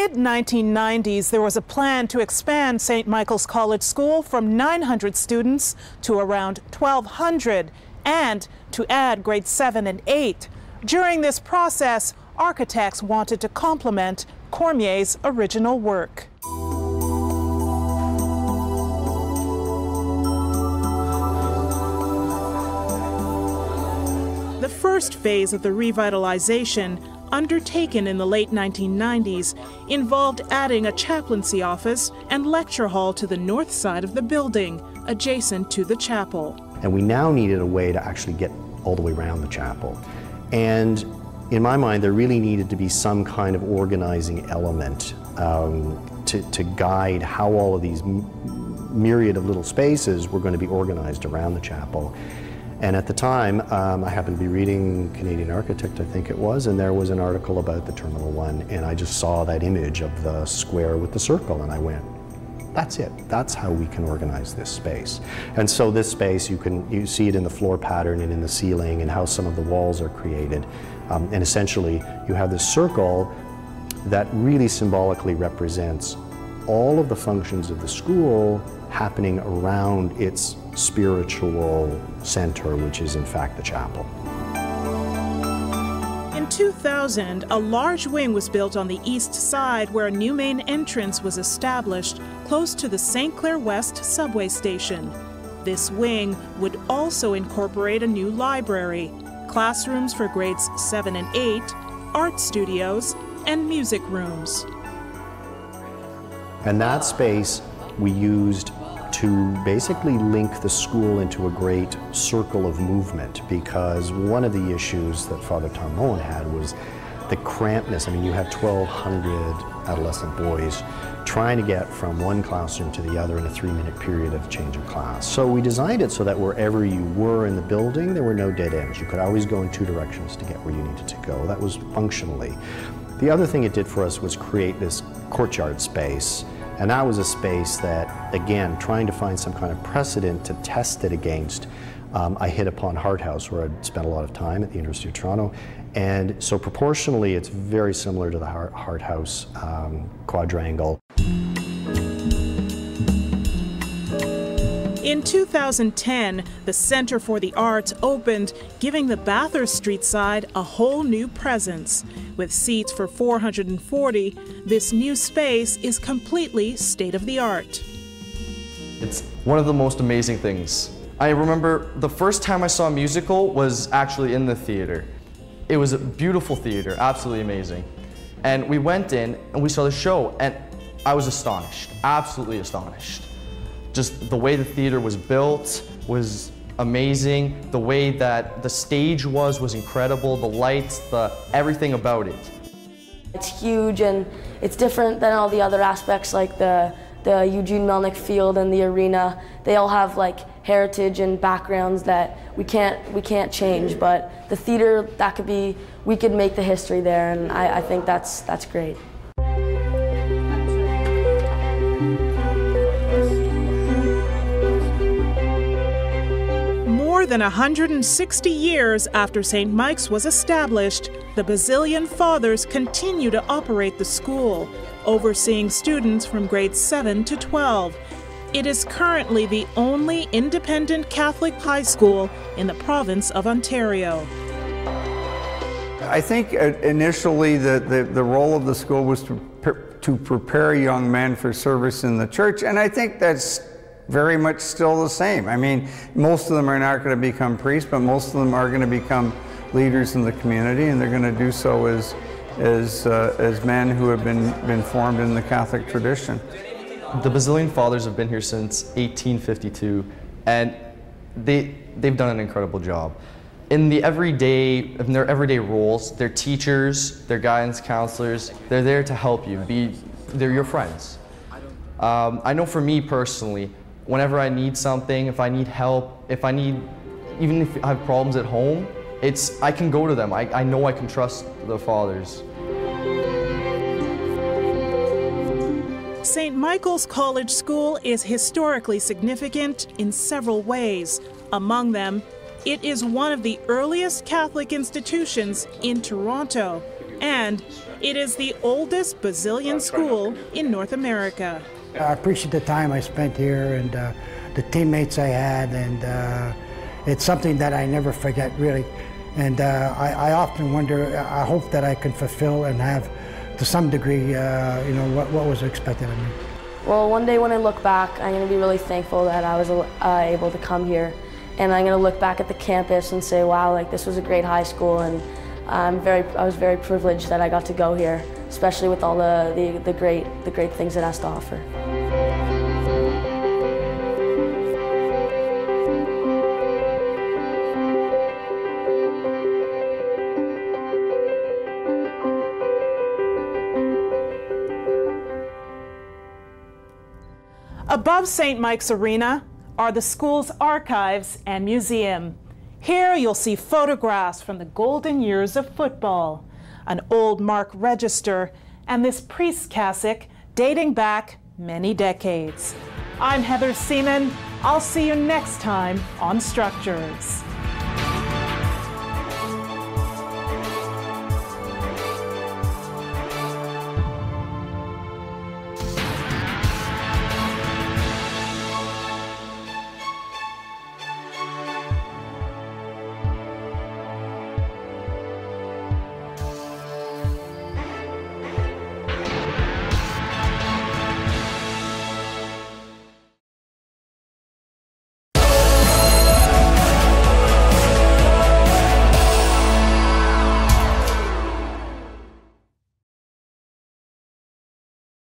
mid-1990s, there was a plan to expand St. Michael's College School from 900 students to around 1,200 and to add grades 7 and 8. During this process, architects wanted to complement Cormier's original work. The first phase of the revitalization, undertaken in the late 1990s, involved adding a chaplaincy office and lecture hall to the north side of the building, adjacent to the chapel. And we now needed a way to actually get all the way around the chapel. And in my mind, there really needed to be some kind of organizing element to guide how all of these myriad of little spaces were going to be organized around the chapel. And at the time, I happened to be reading Canadian Architect, I think it was, and there was an article about the Terminal 1, and I just saw that image of the square with the circle, and I went, that's it. That's how we can organize this space. And so this space, you see it in the floor pattern and in the ceiling and how some of the walls are created. And essentially, you have this circle that really symbolically represents all of the functions of the school happening around its spiritual center, which is in fact the chapel. In 2000, a large wing was built on the east side where a new main entrance was established close to the St. Clair West subway station. This wing would also incorporate a new library, classrooms for grades 7 and 8, art studios, and music rooms. And that space we used to basically link the school into a great circle of movement, because one of the issues that Father Tom Moen had was the crampedness. I mean, you have 1,200 adolescent boys trying to get from one classroom to the other in a 3-minute period of change of class. So we designed it so that wherever you were in the building, there were no dead ends. You could always go in 2 directions to get where you needed to go. That was functionally. The other thing it did for us was create this courtyard space. And that was a space that, again, trying to find some kind of precedent to test it against, I hit upon Hart House, where I'd spent a lot of time at the University of Toronto. And so proportionally, it's very similar to the Hart House quadrangle. In 2010, the Centre for the Arts opened, giving the Bathurst Street side a whole new presence. With seats for 440, this new space is completely state-of-the-art. It's one of the most amazing things. I remember the first time I saw a musical was actually in the theater. It was a beautiful theater, absolutely amazing. And we went in and we saw the show, and I was astonished, absolutely astonished. Just the way the theater was built was amazing. The way that the stage was incredible. The lights, everything about it. It's huge and it's different than all the other aspects, like the Eugene Melnick Field and the arena. They all have like heritage and backgrounds that we can't change. But the theater, we could make the history there, and I think that's great. More than 160 years after St. Mike's was established, the Basilian Fathers continue to operate the school, overseeing students from grades 7 to 12. It is currently the only independent Catholic high school in the province of Ontario. I think initially the role of the school was to prepare young men for service in the church, and I think that's very much still the same. I mean, most of them are not going to become priests, but most of them are going to become leaders in the community, and they're going to do so as men who have been formed in the Catholic tradition. The Basilian Fathers have been here since 1852, and they've done an incredible job. In their everyday roles, they're teachers, they're guidance counselors, they're there to help you. They're your friends. I know for me personally, whenever I need something, if I need help, even if I have problems at home, I can go to them. I know I can trust the Fathers. St. Michael's College School is historically significant in several ways. Among them, it is one of the earliest Catholic institutions in Toronto, and It is the oldest Basilian school in North America. I appreciate the time I spent here and the teammates I had, and it's something that I never forget, really. And I often wonder, I hope that I can fulfill and have, to some degree, you know, what was expected of me. Well, one day when I look back, I'm going to be really thankful that I was able to come here. And I'm going to look back at the campus and say, wow, like this was a great high school, and I was very privileged that I got to go here, especially with all the great things it has to offer. Above St. Mike's Arena are the school's archives and museum. Here you'll see photographs from the golden years of football, an old mark register, and this priest's cassock dating back many decades. I'm Heather Seaman. I'll see you next time on Structures.